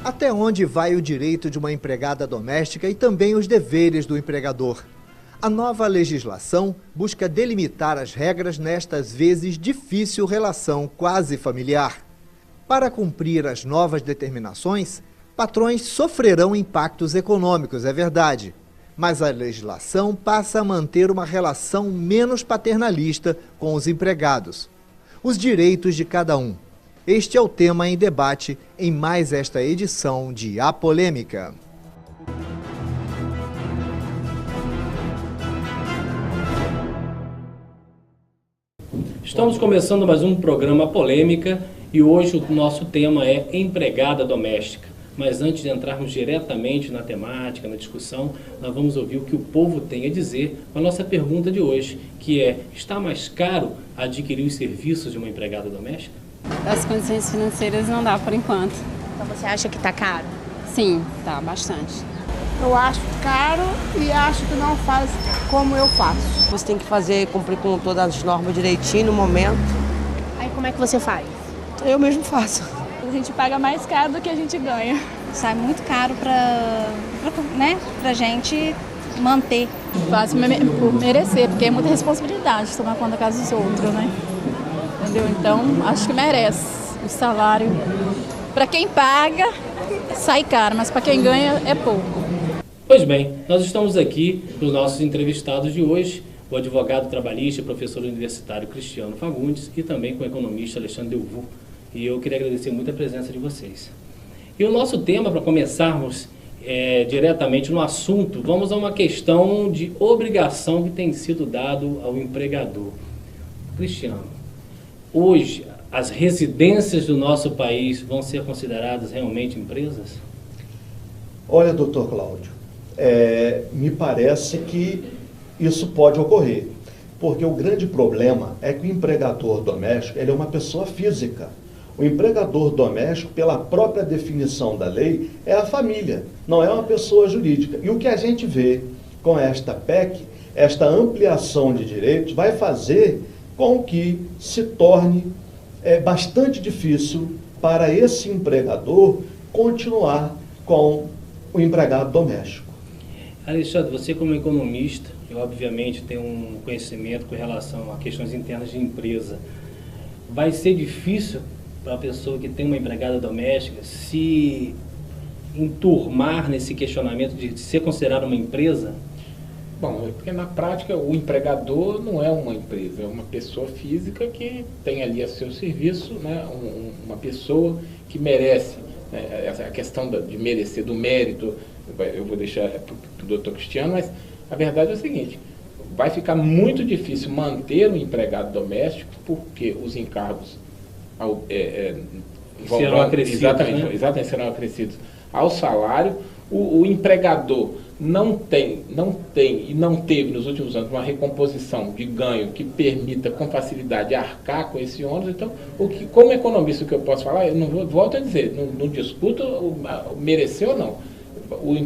Até onde vai o direito de uma empregada doméstica e também os deveres do empregador? A nova legislação busca delimitar as regras nesta às vezes difícil relação quase familiar. Para cumprir as novas determinações, patrões sofrerão impactos econômicos, é verdade, mas a legislação passa a manter uma relação menos paternalista com os empregados. Os direitos de cada um. Este é o tema em debate em mais esta edição de A Polêmica. Estamos começando mais um programa Polêmica e hoje o nosso tema é empregada doméstica. Mas antes de entrarmos diretamente na temática, na discussão, nós vamos ouvir o que o povo tem a dizer com a nossa pergunta de hoje, que é: está mais caro adquirir os serviços de uma empregada doméstica? As condições financeiras não dá por enquanto. Então você acha que está caro? Sim, tá bastante. Eu acho caro e acho que não faz como eu faço. Você tem que cumprir com todas as normas direitinho no momento. Aí como é que você faz? Eu mesmo faço. A gente paga mais caro do que a gente ganha. Sai muito caro pra gente manter. Faço por merecer, porque é muita responsabilidade tomar conta da casa dos outros, né? Entendeu? Então, acho que merece o salário. Para quem paga, sai caro, mas para quem ganha, é pouco. Pois bem, nós estamos aqui com os nossos entrevistados de hoje, o advogado trabalhista e professor universitário Cristiano Fagundes e também com o economista Alexandre Delvaux. E eu queria agradecer muito a presença de vocês. E o nosso tema, para começarmos diretamente no assunto, vamos a uma questão de obrigação que tem sido dado ao empregador. Cristiano, hoje as residências do nosso país vão ser consideradas realmente empresas? Olha, doutor Cláudio, me parece que isso pode ocorrer, porque o grande problema é que o empregador doméstico ele é uma pessoa física. O empregador doméstico, pela própria definição da lei, é a família, não é uma pessoa jurídica. E o que a gente vê com esta PEC, esta ampliação de direitos, vai fazer com que se torne bastante difícil para esse empregador continuar com o empregado doméstico. Alexandre, você como economista, e obviamente tem um conhecimento com relação a questões internas de empresa, vai ser difícil para a pessoa que tem uma empregada doméstica se enturmar nesse questionamento de ser considerado uma empresa? Bom, porque na prática o empregador não é uma empresa, é uma pessoa física que tem ali a seu serviço, né, uma pessoa que merece, né, a questão de merecer, do mérito, eu vou deixar para o doutor Cristiano, mas a verdade é o seguinte: vai ficar muito difícil manter um empregado doméstico porque os encargos serão acrescidos, exatamente, serão acrescidos ao salário. O empregador não tem e não teve nos últimos anos uma recomposição de ganho que permita com facilidade arcar com esse ônus. Então, como economista, o que eu posso falar, eu não volto a dizer, não discuto merecer ou não. O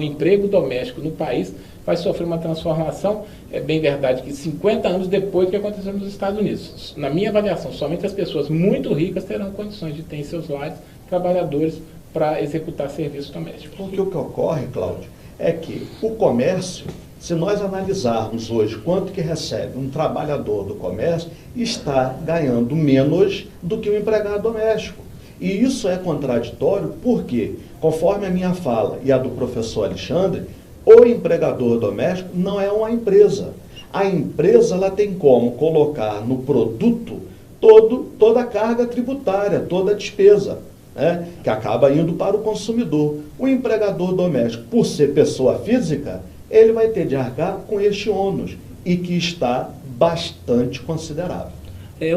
emprego doméstico no país vai sofrer uma transformação, é bem verdade que 50 anos depois do que aconteceu nos Estados Unidos. Na minha avaliação, somente as pessoas muito ricas terão condições de ter em seus lares trabalhadores para executar serviços domésticos. Porque o que ocorre, Cláudio, é que o comércio, se nós analisarmos hoje quanto que recebe um trabalhador do comércio, está ganhando menos do que o empregado doméstico. E isso é contraditório porque, conforme a minha fala e a do professor Alexandre, o empregador doméstico não é uma empresa. A empresa ela tem como colocar no produto toda a carga tributária, toda a despesa, né, que acaba indo para o consumidor. O empregador doméstico, por ser pessoa física, ele vai ter de arcar com este ônus e que está bastante considerável.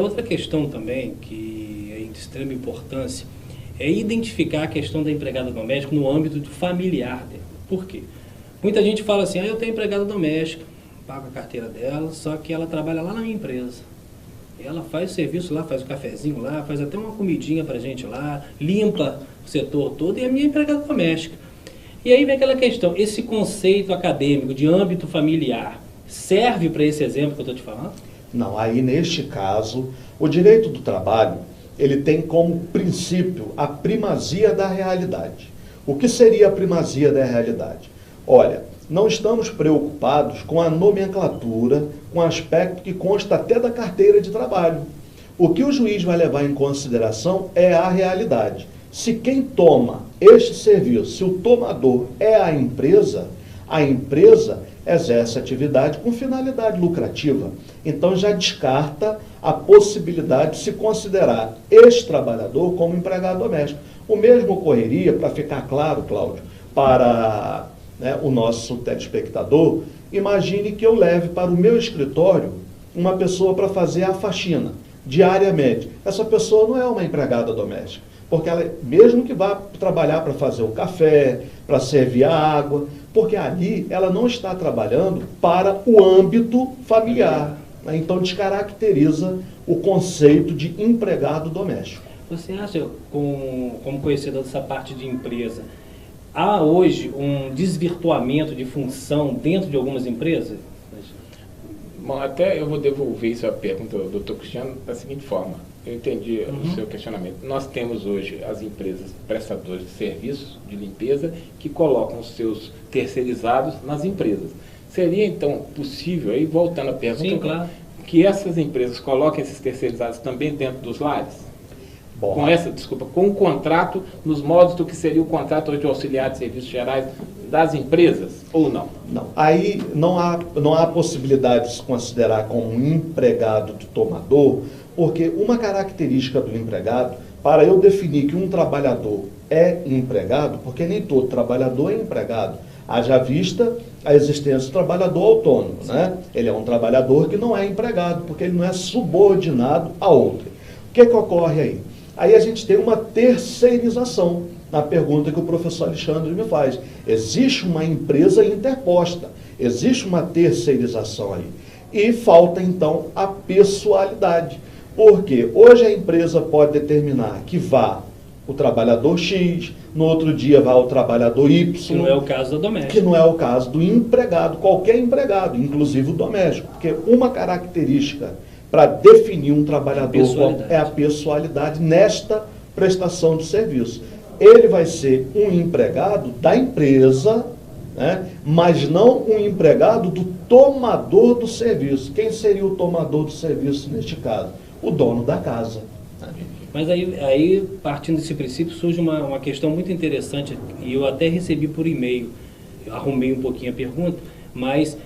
Outra questão também que é de extrema importância é identificar a questão da empregada doméstica no âmbito familiar dela. Por quê? Muita gente fala assim: eu tenho empregada doméstica, pago a carteira dela, só que ela trabalha lá na minha empresa. Ela faz o serviço lá, faz o cafezinho lá, faz até uma comidinha pra gente lá, limpa o setor todo, e é a minha empregada doméstica. E aí vem aquela questão, esse conceito acadêmico de âmbito familiar, serve para esse exemplo que eu estou te falando? Não, aí neste caso, o direito do trabalho, ele tem como princípio a primazia da realidade. O que seria a primazia da realidade? Olha, não estamos preocupados com a nomenclatura, com o aspecto que consta até da carteira de trabalho. O que o juiz vai levar em consideração é a realidade. Se quem toma este serviço, se o tomador é a empresa exerce atividade com finalidade lucrativa. Então já descarta a possibilidade de se considerar este trabalhador como empregado doméstico. O mesmo ocorreria, para ficar claro, Cláudio, para o nosso telespectador, imagine que eu leve para o meu escritório uma pessoa para fazer a faxina diariamente. Essa pessoa não é uma empregada doméstica, porque ela, mesmo que vá trabalhar para fazer o café, para servir a água, porque ali ela não está trabalhando para o âmbito familiar. Então descaracteriza o conceito de empregado doméstico. Você acha, como conhecedor dessa parte de empresa, há hoje um desvirtuamento de função dentro de algumas empresas? Bom, até eu vou devolver isso à pergunta do Dr. Cristiano da seguinte forma. Eu entendi o seu questionamento. Nós temos hoje as empresas prestadoras de serviços de limpeza que colocam os seus terceirizados nas empresas. Seria, então, possível, aí voltando à pergunta, sim, claro, que essas empresas coloquem esses terceirizados também dentro dos lares? Bom, com o contrato, nos modos do que seria o contrato de auxiliar de serviços gerais das empresas, ou não? Não. Aí não há possibilidade de se considerar como um empregado do tomador, porque uma característica do empregado, para eu definir que um trabalhador é empregado, porque nem todo trabalhador é empregado, haja vista a existência do trabalhador autônomo, né? Ele é um trabalhador que não é empregado, porque ele não é subordinado a outro. O que ocorre aí? Aí a gente tem uma terceirização, na pergunta que o professor Alexandre me faz. Existe uma empresa interposta, existe uma terceirização aí. E falta, então, a pessoalidade. Porque hoje a empresa pode determinar que vá o trabalhador X, no outro dia vá o trabalhador Y. Que não é o caso da doméstica. Que não é o caso do empregado, qualquer empregado, inclusive o doméstico. Porque uma característica para definir um trabalhador é a pessoalidade nesta prestação de serviço. Ele vai ser um empregado da empresa, né, mas não um empregado do tomador do serviço. Quem seria o tomador do serviço neste caso? O dono da casa. Mas aí partindo desse princípio, surge uma questão muito interessante, e eu até recebi por e-mail, eu arrumei um pouquinho a pergunta, mas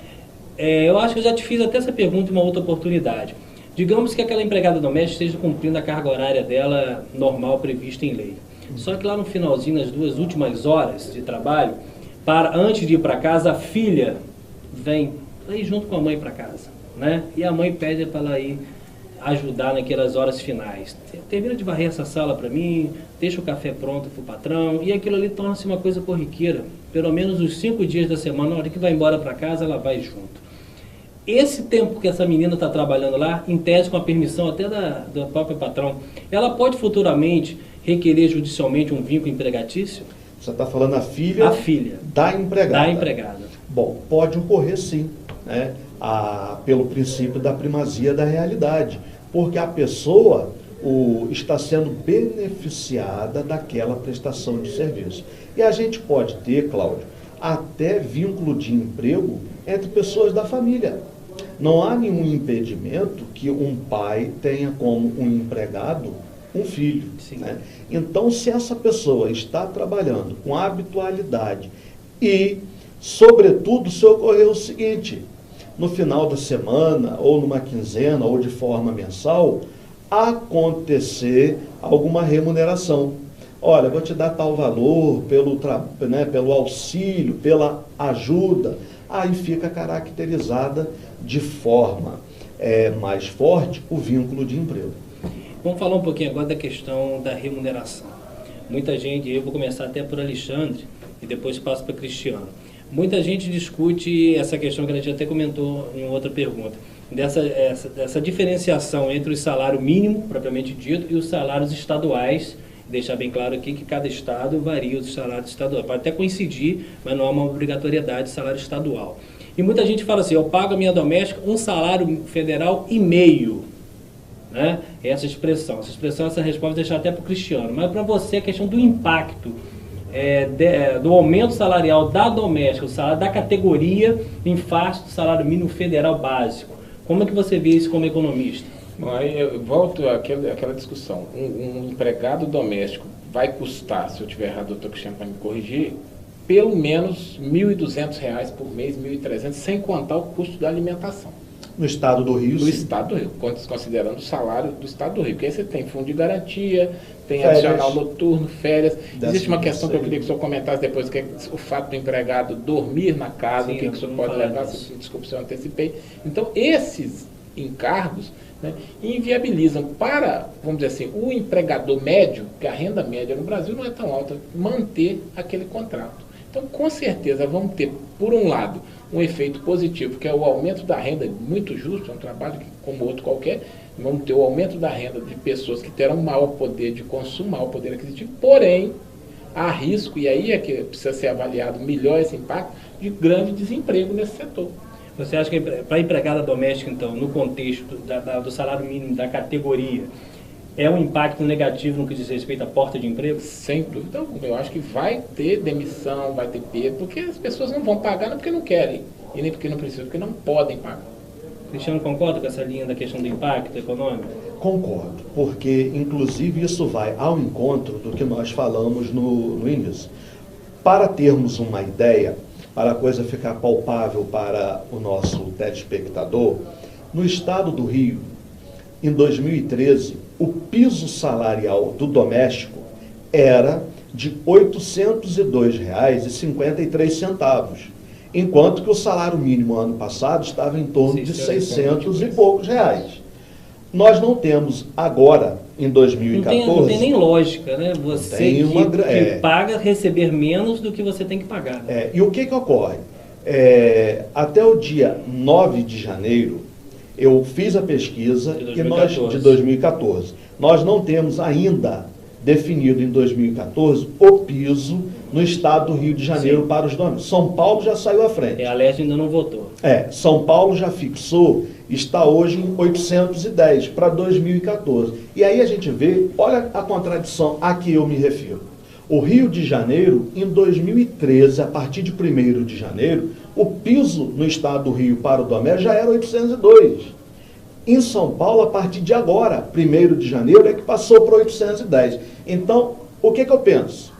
eu acho que eu já te fiz até essa pergunta em uma outra oportunidade. Digamos que aquela empregada doméstica esteja cumprindo a carga horária dela normal prevista em lei. Só que lá no finalzinho, nas 2 últimas horas de trabalho, antes de ir para casa, a filha vem junto com a mãe para casa, né? E a mãe pede para ela ir ajudar naquelas horas finais. Termina de varrer essa sala para mim, deixa o café pronto para o patrão, e aquilo ali torna-se uma coisa corriqueira. Pelo menos os 5 dias da semana, na hora que vai embora para casa, ela vai junto. Esse tempo que essa menina está trabalhando lá, em tese com a permissão até do próprio patrão, ela pode futuramente requerer judicialmente um vínculo empregatício? Você está falando a filha da empregada. Da empregada. Bom, pode ocorrer sim, né? Pelo princípio da primazia da realidade, porque a pessoa está sendo beneficiada daquela prestação de serviço. E a gente pode ter, Cláudio, até vínculo de emprego entre pessoas da família. Não há nenhum impedimento que um pai tenha como um empregado um filho. Né? Então, se essa pessoa está trabalhando com habitualidade e, sobretudo, se ocorrer o seguinte, no final da semana, ou numa quinzena, ou de forma mensal, acontecer alguma remuneração. Olha, vou te dar tal valor pelo auxílio, pela ajuda. Aí fica caracterizada de forma mais forte o vínculo de emprego. Vamos falar um pouquinho agora da questão da remuneração. Muita gente, eu vou começar até por Alexandre e depois passo para Cristiano. Muita gente discute essa questão que a gente até comentou em outra pergunta, dessa diferenciação entre o salário mínimo, propriamente dito, e os salários estaduais. Deixar bem claro aqui que cada estado varia os salários estaduais. Pode até coincidir, mas não há uma obrigatoriedade de salário estadual. E muita gente fala assim, eu pago a minha doméstica um salário federal e meio. Né? Essa expressão, essa resposta vou deixar até para o Cristiano. Mas para você, a questão do impacto do aumento salarial da doméstica, o salário da categoria em face do salário mínimo federal básico. Como é que você vê isso como economista? Bom, aí eu volto àquela discussão. Um empregado doméstico vai custar, se eu estiver errado, doutor Cristiano, para me corrigir, pelo menos R$ 1.200 por mês, R$ 1.300, sem contar o custo da alimentação. No estado do Rio, No estado do Rio, considerando o salário do estado do Rio. Porque aí você tem fundo de garantia, tem férias, adicional noturno, férias. Existe uma questão que eu queria que o senhor comentasse depois, que é o fato do empregado dormir na casa, o que o senhor pode levar, desculpe se eu antecipei. Então, esses encargos, né, inviabilizam para, vamos dizer assim, o empregador médio, que a renda média no Brasil não é tão alta, manter aquele contrato. Então, com certeza, vamos ter, por um lado, um efeito positivo, que é o aumento da renda, muito justo, é um trabalho que, como outro qualquer, vamos ter o aumento da renda de pessoas que terão maior poder de consumo, maior poder aquisitivo, porém, há risco, e aí é que precisa ser avaliado melhor esse impacto, de grande desemprego nesse setor. Você acha que para a empregada doméstica, então, no contexto do salário mínimo da categoria, é um impacto negativo no que diz respeito à porta de emprego? Sem dúvida alguma. Eu acho que vai ter demissão, vai ter perda, porque as pessoas não vão pagar não porque não querem, e nem porque não precisam, porque não podem pagar. Cristiano, concorda com essa linha da questão do impacto econômico? Concordo, porque inclusive isso vai ao encontro do que nós falamos no início. Para termos uma ideia, para a coisa ficar palpável para o nosso telespectador, no estado do Rio, em 2013, o piso salarial do doméstico era de R$ 802,53, enquanto que o salário mínimo ano passado estava em torno de 600 e poucos reais. Nós não temos agora, em 2014... Não tem nem lógica, né? Você que paga receber menos do que você tem que pagar. Né? E o que ocorre? Até o dia 9 de janeiro, eu fiz a pesquisa de 2014. Nós não temos ainda definido em 2014 o piso no estado do Rio de Janeiro para os domésticos. São Paulo já saiu à frente. A Leste ainda não votou. São Paulo já fixou, está hoje em 810 para 2014. E aí a gente vê, olha a contradição a que eu me refiro. O Rio de Janeiro, em 2013, a partir de 1º de janeiro, o piso no estado do Rio para o doméstico já era 802. Em São Paulo, a partir de agora, 1º de janeiro, é que passou para 810. Então, o que eu penso?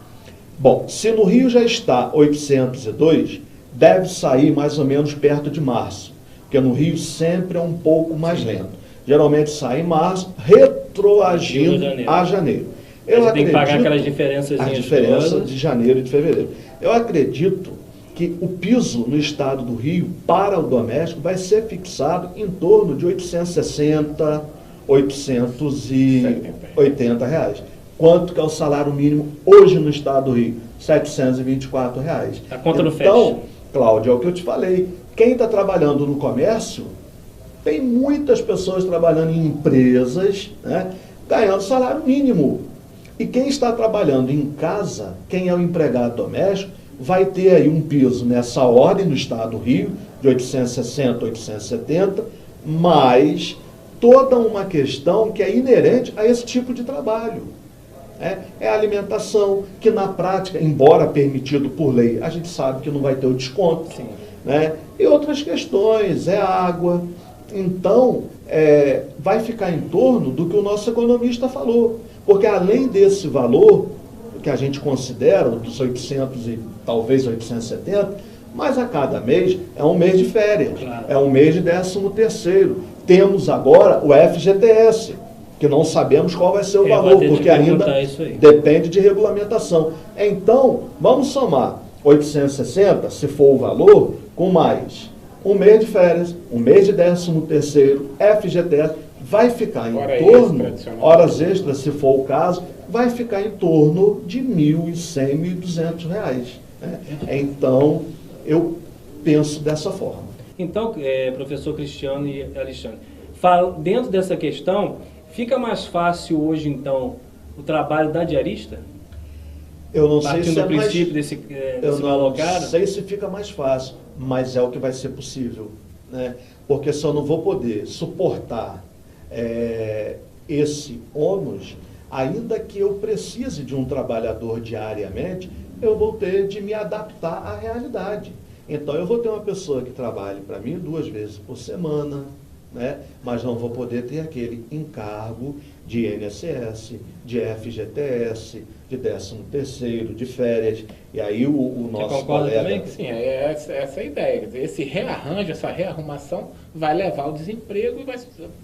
Bom, se no Rio já está 802, deve sair mais ou menos perto de março, porque no Rio sempre é um pouco mais lento. Geralmente sai em março, retroagindo a janeiro. Você tem que pagar aquelas diferenças. As diferenças de janeiro e de fevereiro. Eu acredito que o piso no estado do Rio para o doméstico vai ser fixado em torno de 860, 880 reais. Quanto que é o salário mínimo hoje no estado do Rio? 724 reais. A conta não fecha. Então, Cláudio, é o que eu te falei. Quem está trabalhando no comércio, tem muitas pessoas trabalhando em empresas, né, ganhando salário mínimo. E quem está trabalhando em casa, quem é o empregado doméstico, vai ter aí um piso nessa ordem no estado do Rio, de 860, 870, mais toda uma questão que é inerente a esse tipo de trabalho. É a alimentação, que na prática, embora permitido por lei, a gente sabe que não vai ter o desconto. Sim. Né? E outras questões, água. Então, vai ficar em torno do que o nosso economista falou. Porque além desse valor, que a gente considera, dos 800 e talvez 870, mas a cada mês é um mês de férias, é um mês de 13º. Temos agora o FGTS, que não sabemos qual vai ser o valor, porque ainda depende de regulamentação. Então, vamos somar 860, se for o valor, com mais um mês de férias, um mês de 13º, FGTS, vai ficar em torno, horas extras, se for o caso, vai ficar em torno de R$ 1.100, R$ 1.200. Né? Então, eu penso dessa forma. Então, professor Cristiano e Alexandre, dentro dessa questão, fica mais fácil hoje, então, o trabalho da diarista? Eu não sei se desse valor caro? Eu não sei se fica mais fácil. mas é o que vai ser possível, né? Porque se eu não vou poder suportar esse ônus, ainda que eu precise de um trabalhador diariamente, eu vou ter de me adaptar à realidade. Então, eu vou ter uma pessoa que trabalhe para mim 2 vezes por semana, né? Mas não vou poder ter aquele encargo de INSS, de FGTS, de 13º, de férias. E aí o nosso colega... Também? Sim, essa é a ideia. Quer dizer, esse rearranjo, essa rearrumação vai levar ao desemprego e vai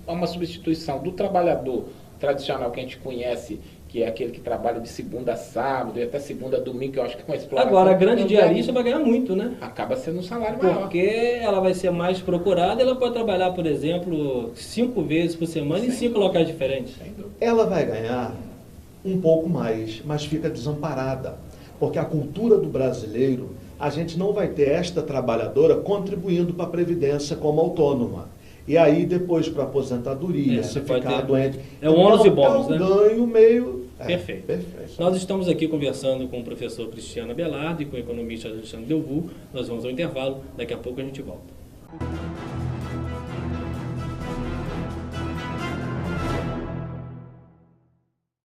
a uma substituição do trabalhador tradicional que a gente conhece, que é aquele que trabalha de segunda a sábado e até segunda a domingo, que eu acho que com a exploração... Agora, a grande diarista vai ganhar muito, né? Acaba sendo um salário maior. Porque ela vai ser mais procurada, ela pode trabalhar, por exemplo, 5 vezes por semana em 5 locais diferentes. Ela vai ganhar um pouco mais, mas fica desamparada. Porque a cultura do brasileiro, a gente não vai ter esta trabalhadora contribuindo para a Previdência como autônoma. E aí, depois, para a aposentadoria, se ficar doente... É um ônus e bônus, né? É um ganho meio... Perfeito. Nós estamos aqui conversando com o professor Cristiano Abelardo e com o economista Alexandre Delvaux. Nós vamos ao intervalo, daqui a pouco a gente volta.